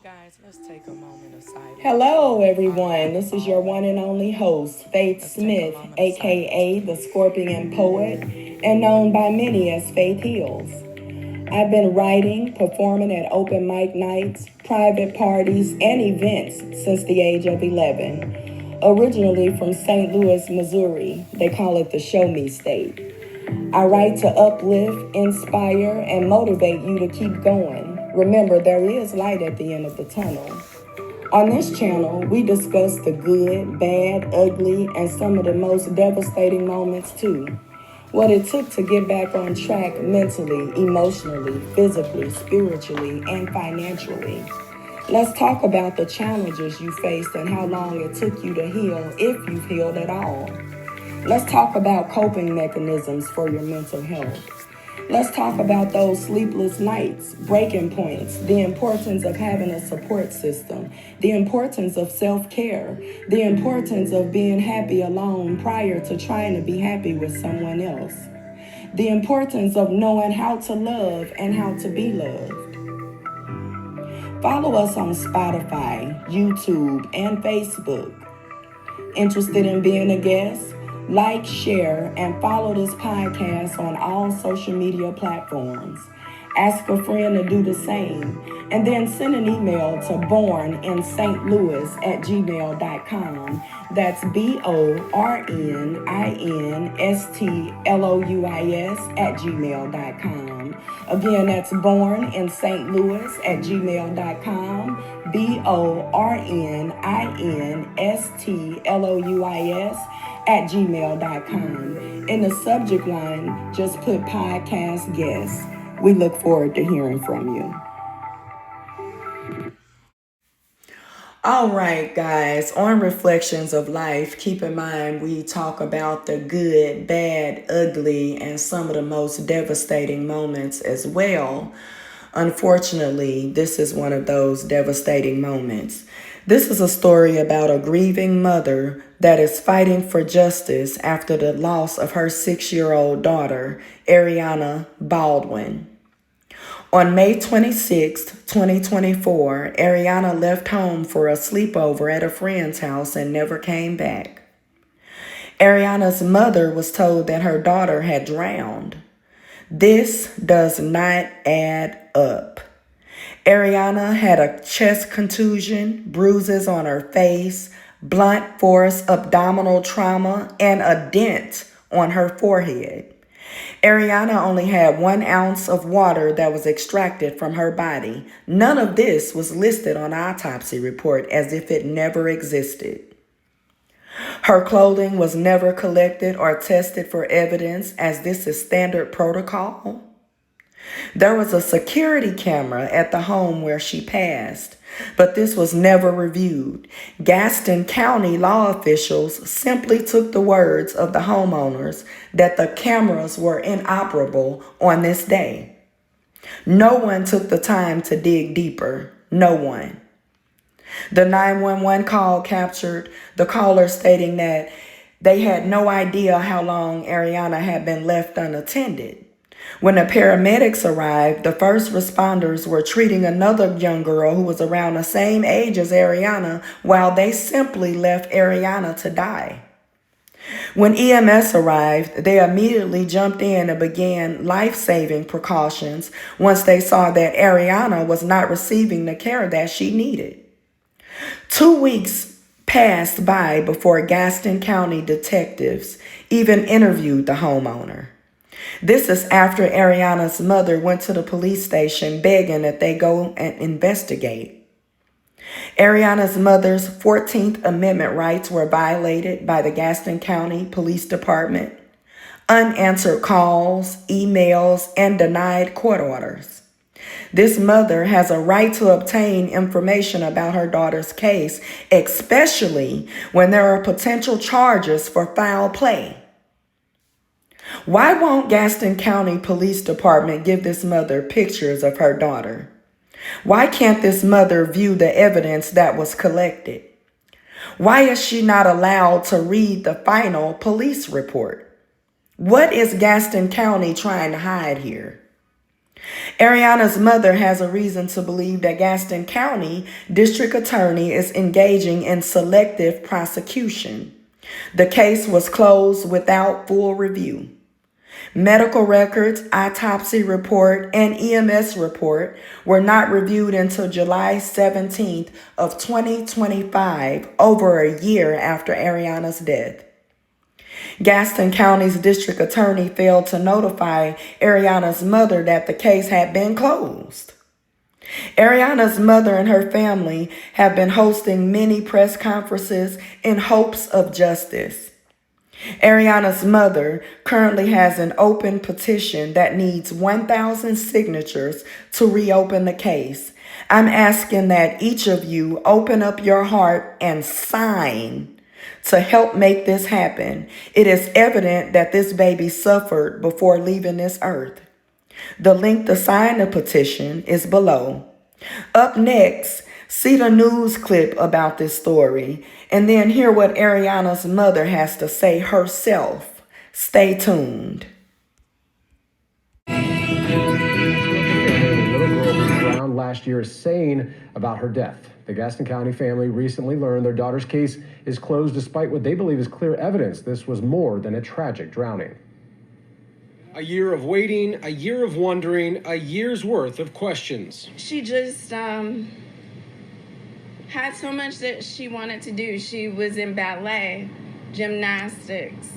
Guys, let's take a moment of silence. Hello, everyone. This is your one and only host, Faith Let's take a Smith, moment of aka silence, the please. Scorpion Poet, and known by many as Faith Heals. I've been writing, performing at open mic nights, private parties, and events since the age of 11. Originally from St. Louis, Missouri, they call it the Show Me State. I write to uplift, inspire, and motivate you to keep going. Remember, there is light at the end of the tunnel. On this channel, we discuss the good, bad, ugly, and some of the most devastating moments too. What it took to get back on track mentally, emotionally, physically, spiritually, and financially. Let's talk about the challenges you faced and how long it took you to heal, if you've healed at all. Let's talk about coping mechanisms for your mental health. Let's talk about those sleepless nights, breaking points, the importance of having a support system, the importance of self-care, the importance of being happy alone prior to trying to be happy with someone else, the importance of knowing how to love and how to be loved. Follow us on Spotify, YouTube, and Facebook. Interested in being a guest? Like, share, and follow this podcast on all social media platforms. Ask a friend to do the same, and then send an email to borninstlouis@gmail.com. That's borninstlouis@gmail.com. Again, that's borninstlouis@gmail.com. borninstlouis@gmail.com. In the subject line, just put podcast guest. We look forward to hearing from you. All right, guys, on Reflections of Life, keep in mind we talk about the good, bad, ugly, and some of the most devastating moments as well. Unfortunately, this is one of those devastating moments. This is a story about a grieving mother that is fighting for justice after the loss of her 6-year-old daughter, Ariana Baldwin. On May 26, 2024, Ariana left home for a sleepover at a friend's house and never came back. Ariana's mother was told that her daughter had drowned. This does not add up. Ariana had a chest contusion, bruises on her face, blunt force abdominal trauma, and a dent on her forehead. Ariana only had 1 ounce of water that was extracted from her body. None of this was listed on the autopsy report as if it never existed. Her clothing was never collected or tested for evidence as this is standard protocol. There was a security camera at the home where she passed, but this was never reviewed. Gaston County law officials simply took the words of the homeowners that the cameras were inoperable on this day. No one took the time to dig deeper. No one. The 911 call captured the caller stating that they had no idea how long Ariana had been left unattended. When the paramedics arrived, the first responders were treating another young girl who was around the same age as Ariana while they simply left Ariana to die. When EMS arrived, they immediately jumped in and began life-saving precautions once they saw that Ariana was not receiving the care that she needed. 2 weeks passed by before Gaston County detectives even interviewed the homeowner. This is after Ariana's mother went to the police station begging that they go and investigate. Ariana's mother's 14th Amendment rights were violated by the Gaston County Police Department. Unanswered calls, emails, and denied court orders. This mother has a right to obtain information about her daughter's case, especially when there are potential charges for foul play. Why won't Gaston County Police Department give this mother pictures of her daughter? Why can't this mother view the evidence that was collected? Why is she not allowed to read the final police report? What is Gaston County trying to hide here? Ariana's mother has a reason to believe that Gaston County District Attorney is engaging in selective prosecution. The case was closed without full review. Medical records, autopsy report, and EMS report were not reviewed until July 17th of 2025, over a year after Ariana's death. Gaston County's district attorney failed to notify Ariana's mother that the case had been closed. Ariana's mother and her family have been hosting many press conferences in hopes of justice. Ariana's mother currently has an open petition that needs 1,000 signatures to reopen the case. I'm asking that each of you open up your heart and sign to help make this happen. It is evident that this baby suffered before leaving this earth. The link to sign the petition is below. Up next, see the news clip about this story, and then hear what Ariana's mother has to say herself. Stay tuned. The little girl who drowned last year is saying about her death. The Gaston County family recently learned their daughter's case is closed despite what they believe is clear evidence this was more than a tragic drowning. A year of waiting, a year of wondering, a year's worth of questions. She just had so much that she wanted to do. She was in ballet, gymnastics,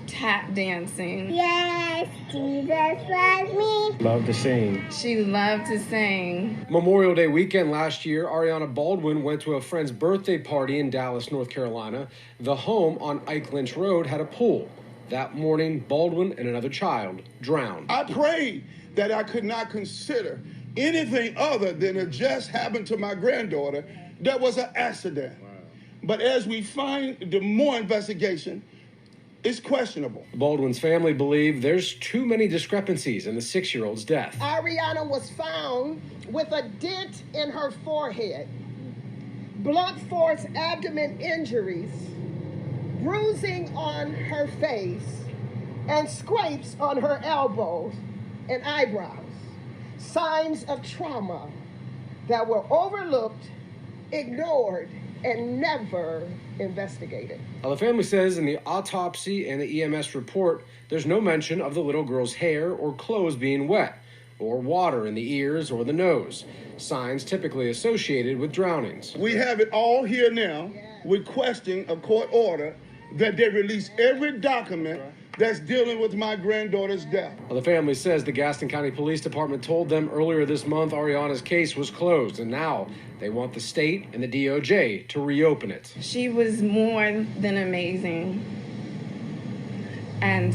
tap dancing. Yes, Jesus loves me. Loved to sing. She loved to sing. Memorial Day weekend last year, Ariana Baldwin went to a friend's birthday party in Dallas, North Carolina. The home on Ike Lynch Road had a pool. That morning, Baldwin and another child drowned. I prayed that I could not consider anything other than it just happened to my granddaughter that was an accident. Wow. But as we find the more investigation, it's questionable. Baldwin's family believe there's too many discrepancies in the 6-year-old's death. Ariana was found with a dent in her forehead, blunt force abdomen injuries, bruising on her face, and scrapes on her elbows and eyebrows. Signs of trauma that were overlooked, ignored, and never investigated. Now, the family says in the autopsy and the EMS report, there's no mention of the little girl's hair or clothes being wet, or water in the ears or the nose, signs typically associated with drownings. We have it all here now, requesting a court order that they release every document that's dealing with my granddaughter's death. Well, the family says the Gaston County Police Department told them earlier this month Ariana's case was closed, and now they want the state and the DOJ to reopen it. She was more than amazing. And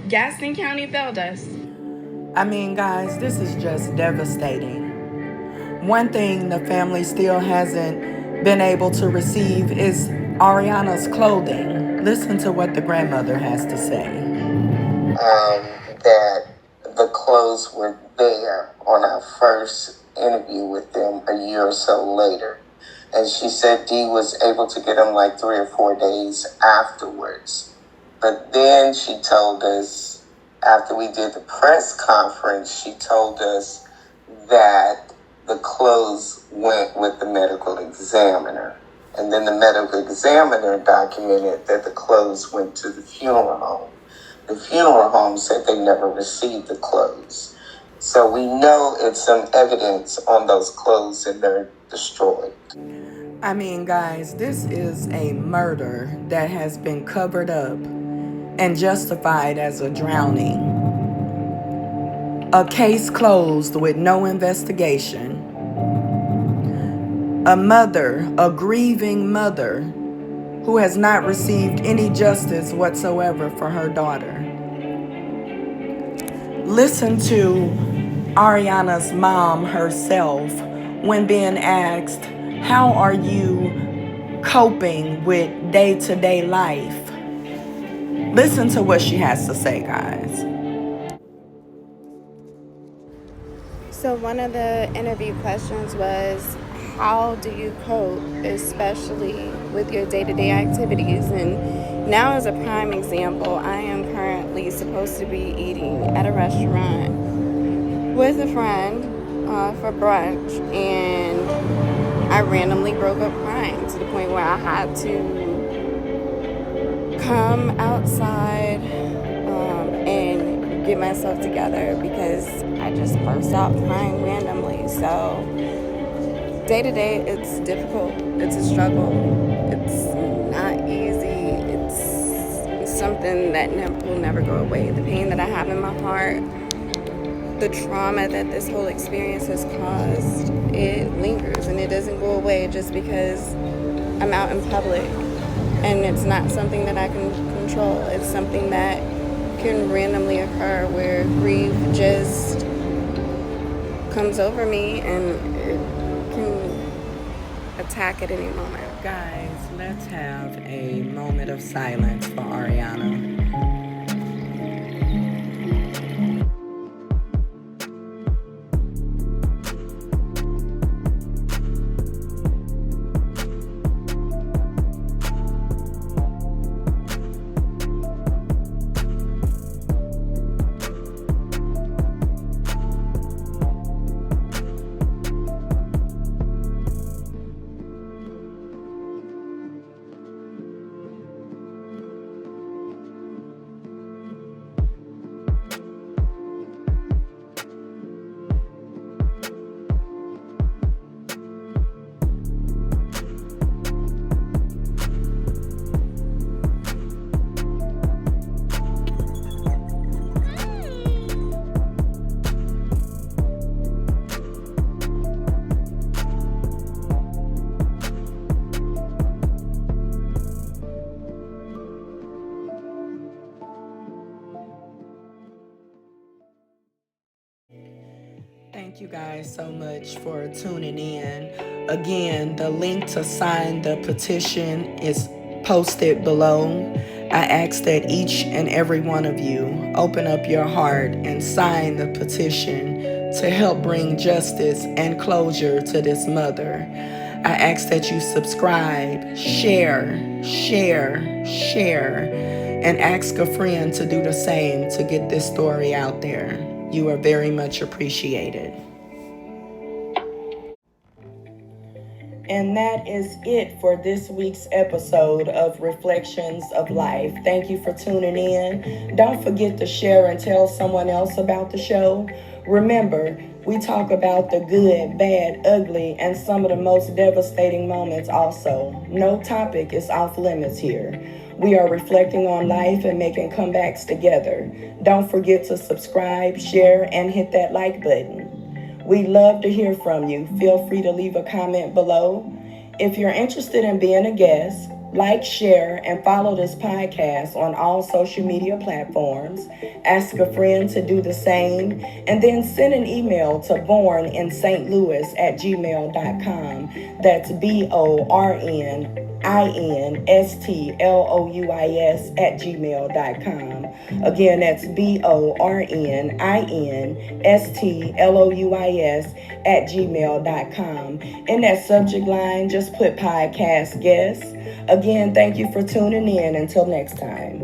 Gaston County failed us. I mean, guys, this is just devastating. One thing the family still hasn't been able to receive is Ariana's clothing. Listen to what the grandmother has to say. That the clothes were there on our first interview with them a year or so later. And she said Dee was able to get them like 3 or 4 days afterwards. But then she told us, after we did the press conference, she told us that the clothes went with the medical examiner. And then the medical examiner documented that the clothes went to the funeral home. The funeral home said they never received the clothes. So we know it's some evidence on those clothes and they're destroyed. I mean, guys, this is a murder that has been covered up and justified as a drowning. A case closed with no investigation. A mother, a grieving mother, who has not received any justice whatsoever for her daughter. Listen to Ariana's mom herself when being asked, how are you coping with day-to-day life? Listen to what she has to say, guys. So one of the interview questions was, how do you cope, especially with your day-to-day activities? And Now, as a prime example, I am currently supposed to be eating at a restaurant with a friend for brunch, and I randomly broke up crying to the point where I had to come outside and get myself together because I just burst out crying randomly. So day to day, it's difficult. It's a struggle. It's not easy. It's something that will never go away. The pain that I have in my heart, the trauma that this whole experience has caused, it lingers and it doesn't go away just because I'm out in public. And it's not something that I can control. It's something that can randomly occur where grief just comes over me and it can attack at any moment. Guys, let's have a moment of silence for Ariana. Thank you guys so much for tuning in. Again, the link to sign the petition is posted below. I ask that each and every one of you open up your heart and sign the petition to help bring justice and closure to this mother. I ask that you subscribe, share, and ask a friend to do the same to get this story out there. You are very much appreciated. And that is it for this week's episode of Reflections of Life. Thank you for tuning in. Don't forget to share and tell someone else about the show. Remember, we talk about the good, bad, ugly, and some of the most devastating moments also. No topic is off limits here. We are reflecting on life and making comebacks together. Don't forget to subscribe, share, and hit that like button. We'd love to hear from you. Feel free to leave a comment below. If you're interested in being a guest, like, share, and follow this podcast on all social media platforms. Ask a friend to do the same, and then send an email to borninstlouis@gmail.com. That's BORNINSTLOUIS@gmail.com. Again, that's BORNINSTLOUIS@gmail.com. In that subject line, just put podcast guest. Again, thank you for tuning in. Until next time.